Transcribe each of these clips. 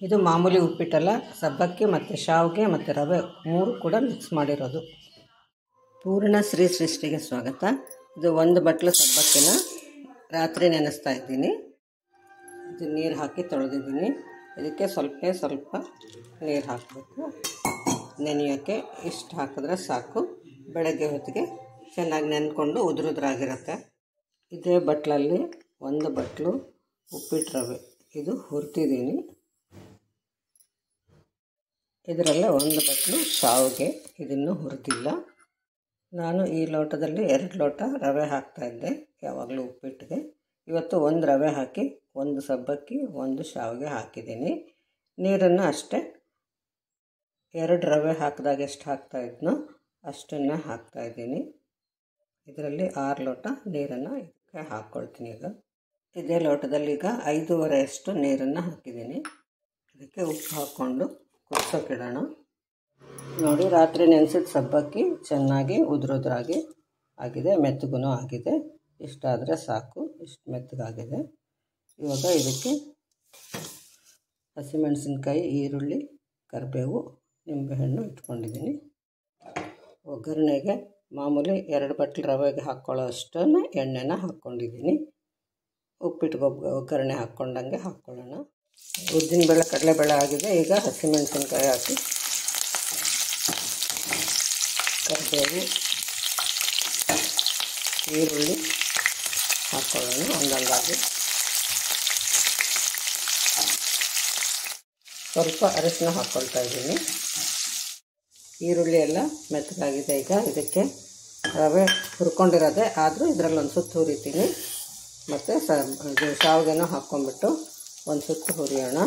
ಇದು ಮಾಮೂಲಿ ಉಪ್ಪಿಟ್ಟಲ್ಲ, ಸಬ್ಬಕ್ಕಿ ಮತ್ತು ಶಾವಿಗೆ ಮತ್ತು ರವೆ ಮೂರು ಕೂಡ ಮಿಕ್ಸ್ ಮಾಡಿರೋದು. ಪೂರ್ಣ ಶ್ರೀ ಸೃಷ್ಟಿಗೆ ಸ್ವಾಗತ. ಇದು 1 ಬಟ್ಲು ಸಬ್ಬಕ್ಕಿನ ರಾತ್ರಿ ನೆನೆಸ್ತಾ ಇದ್ದೀನಿ. ಇದು ನೀರು ಹಾಕಿ ತೊಳೆದಿದ್ದೀನಿ. ಇದಕ್ಕೆ ಸ್ವಲ್ಪ ನೀರು ಹಾಕಬೇಕು ನೆನೆಯೋಕ್ಕೆ. ಇಷ್ಟು ಹಾಕಿದ್ರೆ ಸಾಕು. ಬೆಳಗ್ಗೆ ಹೊತ್ತಿಗೆ ಚೆನ್ನಾಗಿ ನೆನ್ಕೊಂಡು ಉದುರುದ್ರಾಗಿರುತ್ತೆ. ಇದೇ ಬಟ್ಲಲ್ಲಿ 1 ಬಟ್ಲು ಉಪ್ಪಿಟ್ಟು ರವೆ ಇದು ಹುರಿತಿದ್ದೀನಿ. ಇದರಲ್ಲೇ 1 ಬಟ್ಲು ಶಾವಿಗೆ, ಇದನ್ನು ಹುರಿದಿಲ್ಲ. ನಾನು ಈ ಲೋಟದಲ್ಲಿ 2 ಲೋಟ ರವೆ ಹಾಕ್ತಾಯಿದ್ದೆ ಯಾವಾಗಲೂ ಉಪ್ಪಿಟ್ಟಿಗೆ. ಇವತ್ತು 1 ರವೆ ಹಾಕಿ 1 ಸಬ್ಬಕ್ಕಿ 1 ಶಾವಿಗೆ ಹಾಕಿದ್ದೀನಿ. ನೀರನ್ನು ಅಷ್ಟೇ 2 ರವೆ ಹಾಕಿದಾಗ ಎಷ್ಟು ಹಾಕ್ತಾಯಿದ್ನೋ ಅಷ್ಟನ್ನು ಹಾಕ್ತಾಯಿದ್ದೀನಿ. ಇದರಲ್ಲಿ 6 ಲೋಟ ನೀರನ್ನು ಇದಕ್ಕೆ ಹಾಕ್ಕೊಳ್ತೀನಿ. ಈಗ ಇದೇ ಲೋಟದಲ್ಲಿ ಈಗ 5.25 ನೀರನ್ನು ಹಾಕಿದ್ದೀನಿ. ಇದಕ್ಕೆ ಉಪ್ಪು ಹಾಕ್ಕೊಂಡು ಕುದಿಸೋಕ್ಕಿಡೋಣ. ನೋಡಿ, ರಾತ್ರಿ ನೆನೆಸಿದ ಸಬ್ಬಕ್ಕಿ ಚೆನ್ನಾಗಿ ಉದುರುದ್ರಾಗಿ ಆಗಿದೆ, ಮೆತ್ತಗೂ ಆಗಿದೆ. ಇಷ್ಟಾದರೆ ಸಾಕು. ಇಷ್ಟು ಮೆತ್ತಗಾಗಿದೆ. ಇವಾಗ ಇದಕ್ಕೆ ಹಸಿಮೆಣಸಿನ್ಕಾಯಿ, ಈರುಳ್ಳಿ, ಕರಿಬೇವು, ನಿಂಬೆಹಣ್ಣು ಇಟ್ಕೊಂಡಿದ್ದೀನಿ. ಒಗ್ಗರಣೆಗೆ ಮಾಮೂಲಿ 2 ಬಟ್ಲು ರವೆಗೆ ಹಾಕ್ಕೊಳ್ಳೋ ಅಷ್ಟನ್ನು ಎಣ್ಣೆನ ಹಾಕ್ಕೊಂಡಿದ್ದೀನಿ. ಉಪ್ಪಿಟ್ಟಿಗೆ ಒಗ್ಗರಣೆ ಹಾಕ್ಕೊಂಡಂಗೆ ಹಾಕ್ಕೊಳ್ಳೋಣ. ಉದ್ದಿನಬೇಳೆ, ಕಡಲೆಬೇಳೆ ಆಗಿದೆ. ಈಗ ಹಸಿಮೆಣಸಿನ್ಕಾಯಿ ಹಾಕಿ ಕರಿಬೇವು, ಈರುಳ್ಳಿ ಹಾಕ್ಕೊಳ್ಳೋಣ ಒಂದೊಂದಾಗಿ. ಸ್ವಲ್ಪ ಅರಿಶಿನ ಹಾಕ್ಕೊಳ್ತಾ ಇದ್ದೀನಿ. ಈರುಳ್ಳಿ ಎಲ್ಲ ಮೆತ್ತಗಾಗಿದೆ. ಈಗ ಇದಕ್ಕೆ ರವೆ ಹುರ್ಕೊಂಡಿರೋದೆ ಆದರೂ ಇದರಲ್ಲಿ ಒಂದು ಸುತ್ತು ಹುರಿತೀನಿ. ಮತ್ತು ಇದು ಶಾವಿಗೆನೂ ಹಾಕ್ಕೊಂಡ್ಬಿಟ್ಟು ಒಂದು ಸುತ್ತು ಹುರಿಯೋಣ.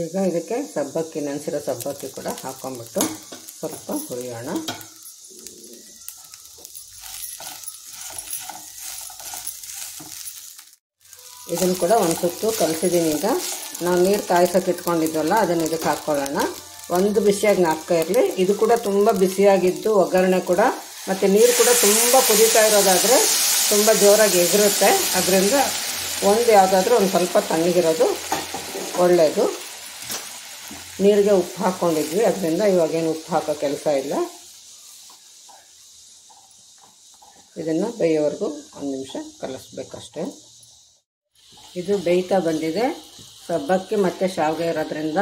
ಈಗ ಇದಕ್ಕೆ ಸಬ್ಬಕ್ಕಿ, ನೆನೆಸಿರೋ ಸಬ್ಬಕ್ಕಿ ಕೂಡ ಹಾಕ್ಕೊಂಡ್ಬಿಟ್ಟು ಸ್ವಲ್ಪ ಹುರಿಯೋಣ. ಇದನ್ನು ಕೂಡ ಒಂದು ಸುತ್ತು ಕಲಿಸಿದ್ದೀನಿ. ಈಗ ನಾವು ನೀರು ಕಾಯ್ಸೋಕೆ ಇಟ್ಕೊಂಡಿದ್ವಲ್ಲ ಅದನ್ನು ಇದಕ್ಕೆ ಹಾಕ್ಕೊಳ್ಳೋಣ. ಒಂದು ಬಿಸಿಯಾಗಿ ನಾದ್ತಾ ಇರಲಿ. ಇದು ಕೂಡ ತುಂಬ ಬಿಸಿಯಾಗಿದ್ದು ಒಗ್ಗರಣೆ ಕೂಡ ಮತ್ತು ನೀರು ಕೂಡ ತುಂಬ ಕುದೀತಾ ಇರೋದಾದರೆ ತುಂಬ ಜೋರಾಗಿ ಎಗರುತ್ತೆ. ಅದರಿಂದ ಯಾವುದಾದ್ರೂ ಒಂದು ಸ್ವಲ್ಪ ತಣ್ಣಗಿರೋದು ಒಳ್ಳೆಯದು. ನೀರಿಗೆ ಉಪ್ಪು ಹಾಕ್ಕೊಂಡಿದ್ವಿ, ಅದರಿಂದ ಇವಾಗೇನು ಉಪ್ಪು ಹಾಕೋ ಕೆಲಸ ಇಲ್ಲ. ಇದನ್ನು ಬೇಯೋವರೆಗೂ 1 ನಿಮಿಷ ಕಲಿಸ್ಬೇಕಷ್ಟೆ. ಇದು ಬೇಯ್ತಾ ಬಂದಿದೆ. ಸಬ್ಬಕ್ಕಿ ಮತ್ತು ಶಾವಿಗೆ ಇರೋದ್ರಿಂದ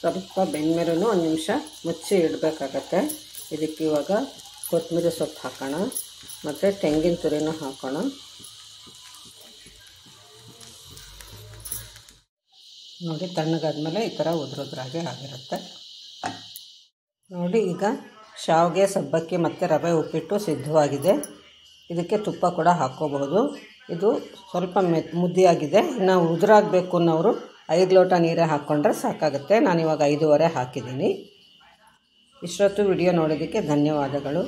ಸ್ವಲ್ಪ ಬೆಂದ್ಮೇಲೂ 1 ನಿಮಿಷ ಮುಚ್ಚಿ ಇಡಬೇಕಾಗತ್ತೆ. ಇದಕ್ಕೆ ಇವಾಗ ಕೊತ್ತಂಬರಿ ಸೊಪ್ಪು ಹಾಕೋಣ ಮತ್ತು ತೆಂಗಿನ ತುರಿನೂ ಹಾಕೋಣ. ನೋಡಿ, ತಣ್ಣಗಾದ್ಮೇಲೆ ಈ ಥರ ಉದುರುದ್ರಾಗೆ ಆಗಿರುತ್ತೆ. ನೋಡಿ, ಈಗ ಶಾವಿಗೆ, ಸಬ್ಬಕ್ಕಿ ಮತ್ತು ರವೆ ಉಪ್ಪಿಟ್ಟು ಸಿದ್ಧವಾಗಿದೆ. ಇದಕ್ಕೆ ತುಪ್ಪ ಕೂಡ ಹಾಕ್ಕೋಬಹುದು. ಇದು ಸ್ವಲ್ಪ ಮುದ್ದಿಯಾಗಿದೆ. ಇನ್ನು ಉದುರಾಗಬೇಕು ಅನ್ನೋರು 5 ಲೋಟ ನೀರೇ ಹಾಕ್ಕೊಂಡ್ರೆ ಸಾಕಾಗುತ್ತೆ. ನಾನಿವಾಗ 5.25 ಹಾಕಿದ್ದೀನಿ. ಇಷ್ಟೊತ್ತು ವಿಡಿಯೋ ನೋಡೋದಕ್ಕೆ ಧನ್ಯವಾದಗಳು.